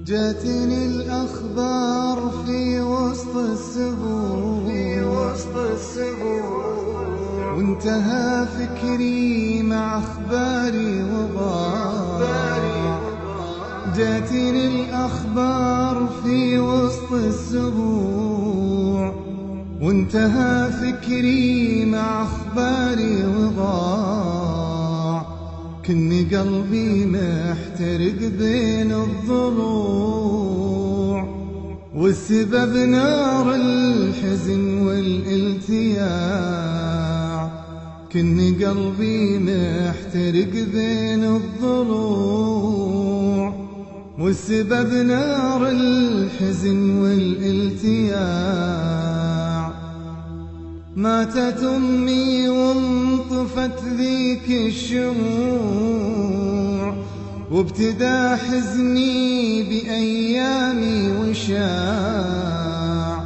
جاتني الأخبار في وسط السبوع وانتهى فكري مع أخباري وضاع. جاتني الأخبار في وسط السبوع وانتهى فكري مع أخباري وضاع. كني قلبي محترق بين الضلوع والسبب نار الحزن والالتياع. كني قلبي محترق بين الضلوع والسبب نار الحزن والالتياع. ماتت أمي وانطفت ذيك الشموع وابتدى حزني بأيامي وشاع.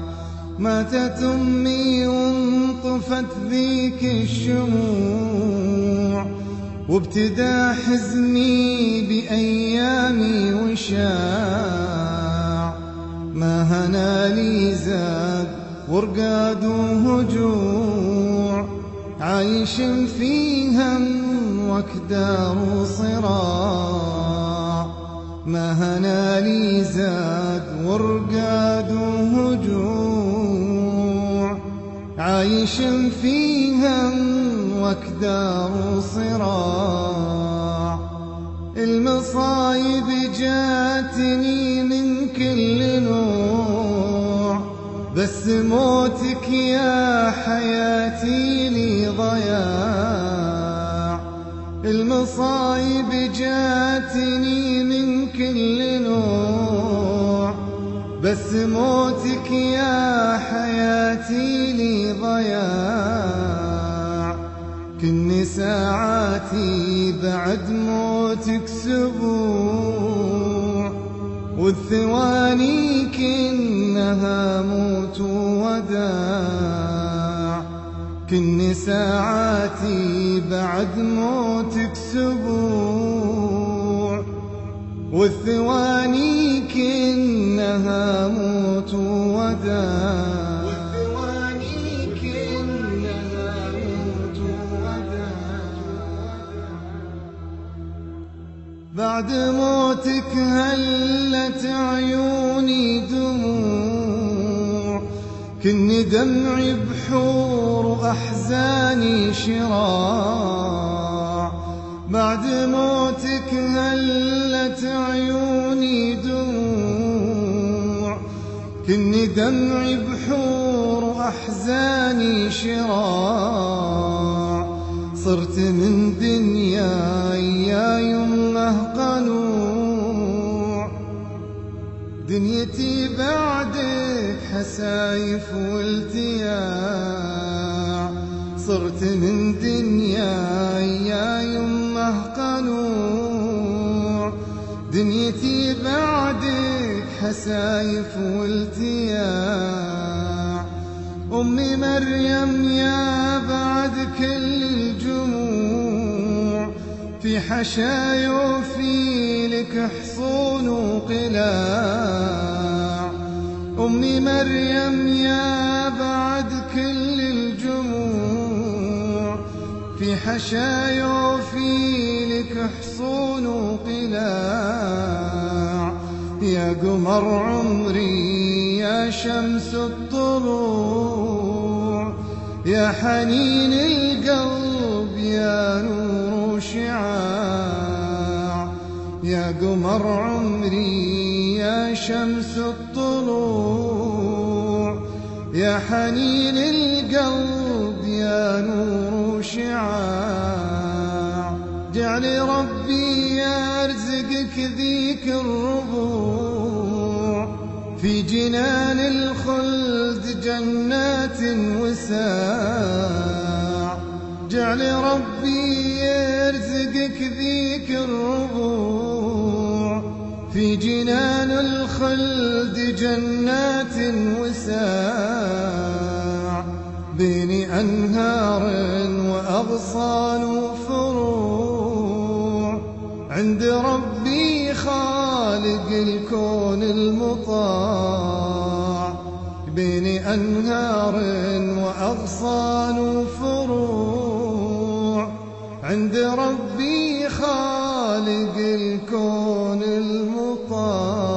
ماتت أمي وانطفت ذيك الشموع وابتدى حزني بأيامي وشاع. ما هنا لي زاد ورقاد وهجوع عايش في هم وكدار وصراع. ما هنا لي زاد ورقاد وهجوع عايش في هم وكدار وصراع. المصايب جاتني من كل نوع بس موتك يا حياتي لي ضياع. المصايب جاتني من كل نوع بس موتك يا حياتي لي ضياع. كني ساعاتي بعد موتك سبوع والثواني كنها موت وداع. كني ساعاتي بعد موتك سبوع والثواني كنها موت وداع. بعد موتك هلت عيوني دموع كني دمعي بحور وأحزاني شراع. بعد موتك هلت عيوني دموع كني دمعي بحور وأحزاني شراع. صرت من دنياي يا يمه قنوع دنيتي بعدك حسايف والتياع. صرت من دنياي يا يمه قنوع دنيتي بعدك حسايف والتياع. أمي مريم يا بعد كل الجموع في حشايا وفي لك حصون وقلاع. أمي مريم يا بعد كل الجموع في حشايا وفي لك حصون وقلاع. يا قمر عمري يا شمس الطلوع يا حنين القلب يا نور وشعاع. يا قمر عمري يا شمس الطلوع يا حنين القلب يا نور وشعاع. جعل ربي يرزقك ذيك الربوع في جنان الخلد جنات وساع. جعل ربي يرزقك ذيك الربوع في جنان الخلد جنات وساع. بين أنهار وأغصان وفروع عند ربي خالق الكون المطاع، بين أنهار وأغصان وفروع، عند ربي خالق الكون المطاع.